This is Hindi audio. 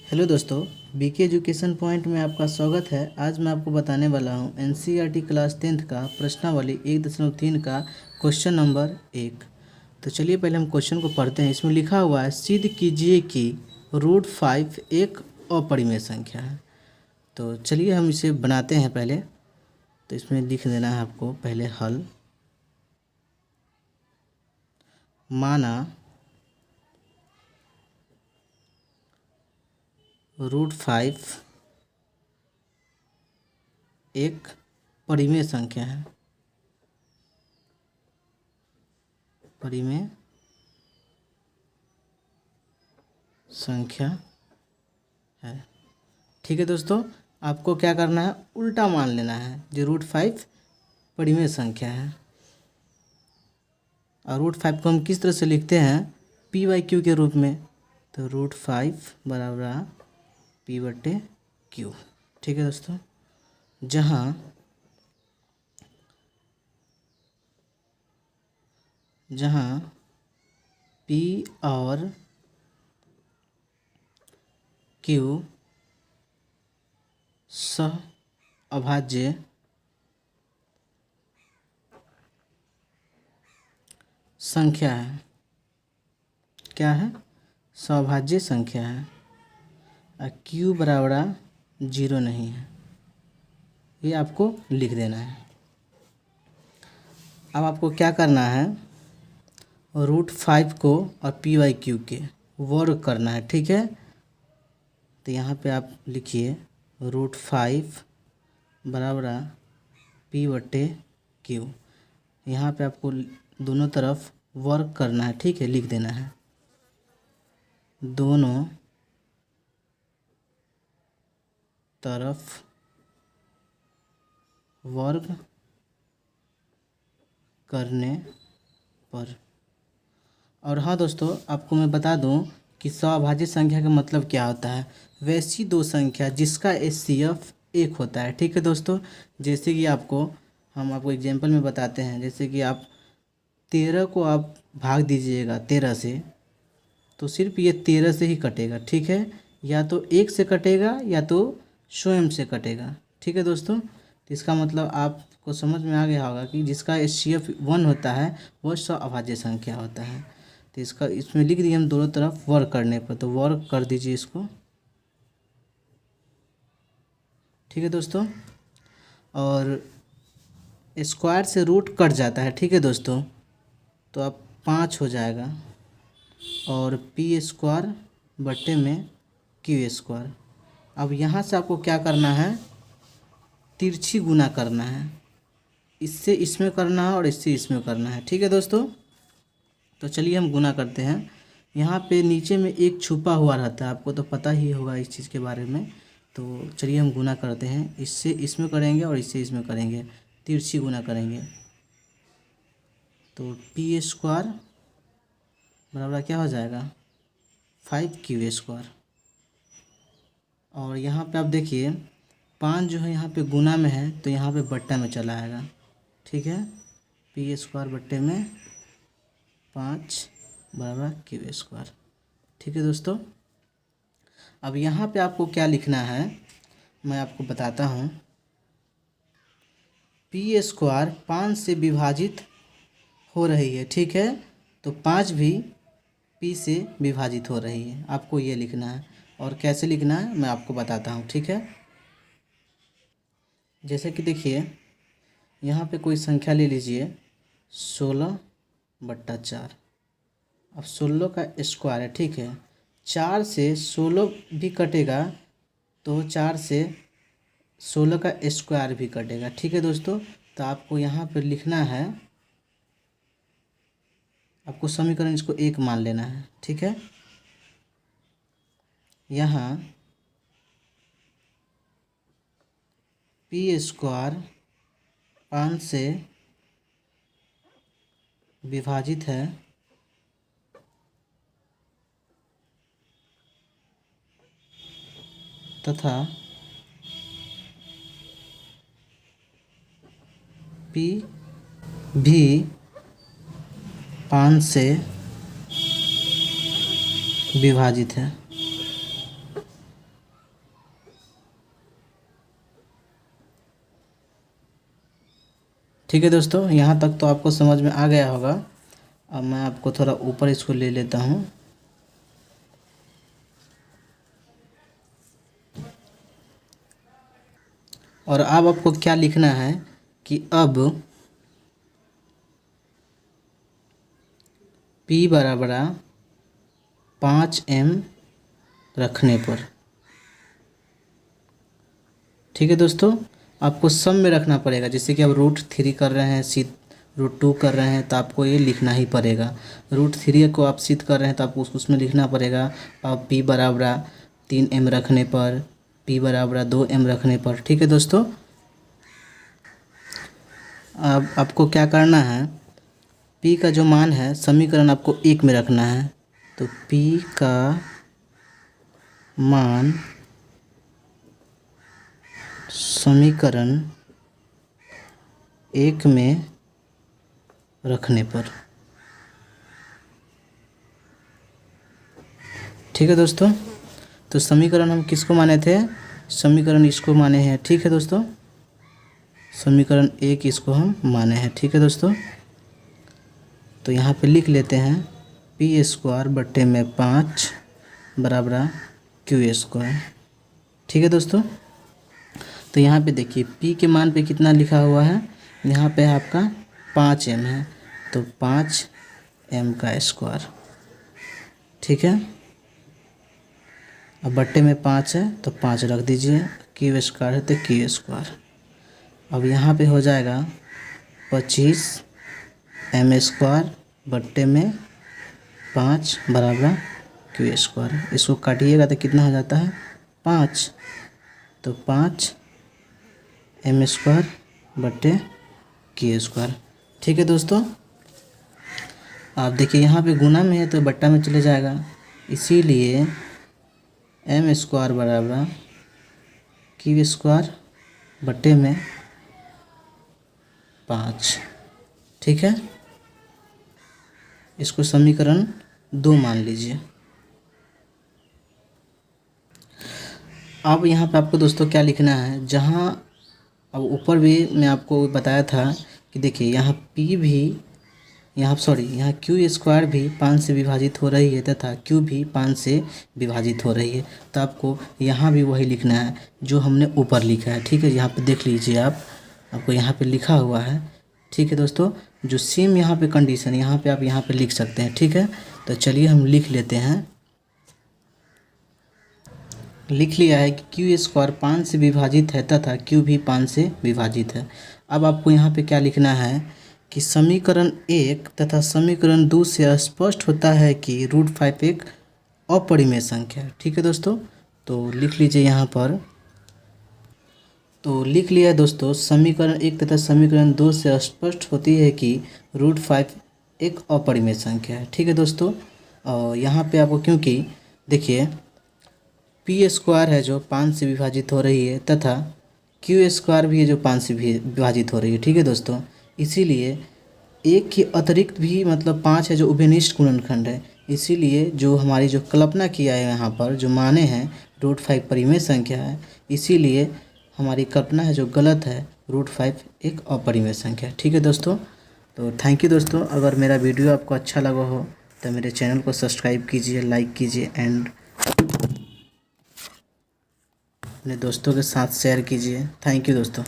हेलो दोस्तों, बीके एजुकेशन पॉइंट में आपका स्वागत है। आज मैं आपको बताने वाला हूं एनसीईआरटी क्लास 10th का प्रश्नावली 1.3 का क्वेश्चन नंबर 1। तो चलिए पहले हम क्वेश्चन को पढ़ते हैं। इसमें लिखा हुआ है सिद्ध कीजिए कि √5 एक अपरिमेय संख्या है। तो चलिए हम इसे बनाते हैं पहले। तो इसमें लिख देना है आपको पहले हल। माना √5 एक परिमेय संख्या है। परिमेय संख्या है। ठीक है दोस्तों, आपको क्या करना है, उल्टा मान लेना है। जो √5 परिमेय संख्या है और √5 को हम किस तरह से लिखते हैं, p/q के रूप में। तो √5 बराबर p/q। ठीक है दोस्तों, जहाँ p और q सह अभाज्य संख्या है। क्या है? सौभाज्य संख्या है। और q बराबर 0 नहीं है, ये आपको लिख देना है। अब आपको क्या करना है, √5 को और p/q के वर्ग करना है। ठीक है, तो यहाँ पे आप लिखिए √5 बराबर p/q। यहाँ पे आपको दोनों तरफ वर्ग करना है। ठीक है, लिख देना है दोनों तरफ वर्ग करने पर। और हाँ दोस्तों, आपको मैं बता दूं कि सौभाज्य संख्या का मतलब क्या होता है। वैसी दो संख्या जिसका HCF 1 होता है। ठीक है दोस्तों, जैसे कि हम आपको एग्जांपल में बताते हैं। जैसे कि आप 13 को आप भाग दीजिएगा 13 से, तो सिर्फ ये 13 से ही कटेगा। ठीक है, या तो 1 से कटेगा या तो स्वयं से कटेगा। ठीक है दोस्तों, तो इसका मतलब आपको समझ में आ गया होगा कि जिसका HCF 1 होता है वह सौभाज्य संख्या होता है। तो इसमें लिख दिए हम दोनों तरफ वर्ग करने पर। तो वर्ग कर दीजिए इसको। ठीक है दोस्तों, और स्क्वायर से रूट कट जाता है। ठीक है दोस्तों, तो अब 5 हो जाएगा और p² बट्टे में q²। अब यहाँ से आपको क्या करना है, तिरछी गुना करना है। इससे इसमें करना है और इससे इसमें करना है। ठीक है दोस्तों, तो चलिए हम गुना करते हैं। यहाँ पे नीचे में एक छुपा हुआ रहता है, आपको तो पता ही होगा इस चीज़ के बारे में। तो चलिए हम गुना करते हैं। इससे इसमें करेंगे और इससे इसमें करेंगे, तिरछी गुना करेंगे। तो p² बराबर क्या हो जाएगा, 5q²। और यहाँ पे आप देखिए 5 जो है यहाँ पे गुना में है, तो यहाँ पे बट्टा में चला आएगा। ठीक है, p² बट्टे में 5 बराबर q²। ठीक है दोस्तों, अब यहाँ पे आपको क्या लिखना है मैं आपको बताता हूँ। p² 5 से विभाजित हो रही है। ठीक है, तो 5 भी p से विभाजित हो रही है, आपको ये लिखना है। और कैसे लिखना है मैं आपको बताता हूँ। ठीक है, जैसे कि देखिए यहाँ पे कोई संख्या ले लीजिए 16/4। अब 16 का स्क्वायर है। ठीक है, 4 से 16 भी कटेगा तो 4 से 16 का स्क्वायर भी कटेगा। ठीक है दोस्तों, तो आपको यहाँ पर लिखना है, आपको समीकरण इसको 1 मान लेना है। ठीक है, यहाँ p² 5 से विभाजित है तथा p भी 5 से विभाजित है। ठीक है दोस्तों, यहाँ तक तो आपको समझ में आ गया होगा। अब मैं आपको थोड़ा ऊपर इसको ले लेता हूँ। और अब आपको क्या लिखना है कि अब P बराबर 5m रखने पर, ठीक है दोस्तों, आपको सम में रखना पड़ेगा। जैसे कि आप √3 कर रहे हैं, √2 कर रहे हैं, तो आपको ये लिखना ही पड़ेगा। √3 को आप सिद्ध कर रहे हैं तो आपको उसमें लिखना पड़ेगा। अब P बराबर 3m रखने पर, P बराबर 2m रखने पर, ठीक है दोस्तों। अब आपको क्या करना है, P का जो मान है समीकरण आपको 1 में रखना है। तो P का मान समीकरण 1 में रखने पर, ठीक है दोस्तों। तो समीकरण हम किसको माने थे, समीकरण इसको माने हैं, ठीक है दोस्तों। समीकरण 1 इसको हम माने हैं, ठीक है दोस्तों। तो यहाँ पे लिख लेते हैं P² बट्टे में 5 बराबर Q², ठीक है दोस्तों। तो यहाँ पे देखिए P के मान पे कितना लिखा हुआ है, यहाँ पे आपका 5m है, तो 5m², ठीक है। अब बट्टे में 5 है तो 5 रख दीजिए, Q² है तो Q²। अब यहाँ पे हो जाएगा 25m² बट्टे में 5 बराबर Q²। इसको काटिएगा तो कितना हो जाता है 5, तो 5m² बट्टे Q², ठीक है दोस्तों। आप देखिए यहाँ पे गुना में है तो बट्टा में चले जाएगा, इसीलिए m² बराबर Q² बट्टे में 5, ठीक है। इसको समीकरण 2 मान लीजिए। अब यहाँ पे आपको दोस्तों क्या लिखना है, जहाँ अब ऊपर भी मैं आपको बताया था कि देखिए यहाँ P भी यहाँ Q² भी 5 से विभाजित हो रही है तथा Q भी 5 से विभाजित हो रही है। तो आपको यहाँ भी वही लिखना है जो हमने ऊपर लिखा है, ठीक है। यहाँ पे देख लीजिए आपको यहाँ पे लिखा हुआ है, ठीक है दोस्तों। जो सेम यहाँ पे कंडीशन यहाँ पे आप यहाँ पे लिख सकते हैं, ठीक है। तो चलिए हम लिख लेते हैं। लिख लिया है कि Q² 5 से विभाजित है तथा Q भी 5 से विभाजित है। अब आपको यहाँ पे क्या लिखना है कि समीकरण 1 तथा समीकरण 2 से स्पष्ट होता है कि √5 एक अपरिमेय संख्या है, ठीक है दोस्तों। तो लिख लीजिए यहाँ पर। तो लिख लिया दोस्तों, समीकरण 1 तथा समीकरण 2 से स्पष्ट होती है कि √5 एक अपरिमेय संख्या है, ठीक है दोस्तों। और यहाँ पे आपको क्योंकि देखिए P² है जो 5 से विभाजित हो रही है तथा Q² भी है जो 5 से विभाजित हो रही है, ठीक है दोस्तों। इसीलिए एक के अतिरिक्त भी मतलब 5 है जो उभयनिष्ठ गुणनखंड है, इसीलिए जो हमारी जो कल्पना किया है यहाँ पर जो माने हैं √5 परिमेय संख्या है, इसीलिए हमारी कल्पना है जो गलत है, √5 एक अपरिमेय संख्या है, ठीक है दोस्तों। तो थैंक यू दोस्तों। अगर मेरा वीडियो आपको अच्छा लगा हो तो मेरे चैनल को सब्सक्राइब कीजिए, लाइक कीजिए एंड अपने दोस्तों के साथ शेयर कीजिए। थैंक यू दोस्तों।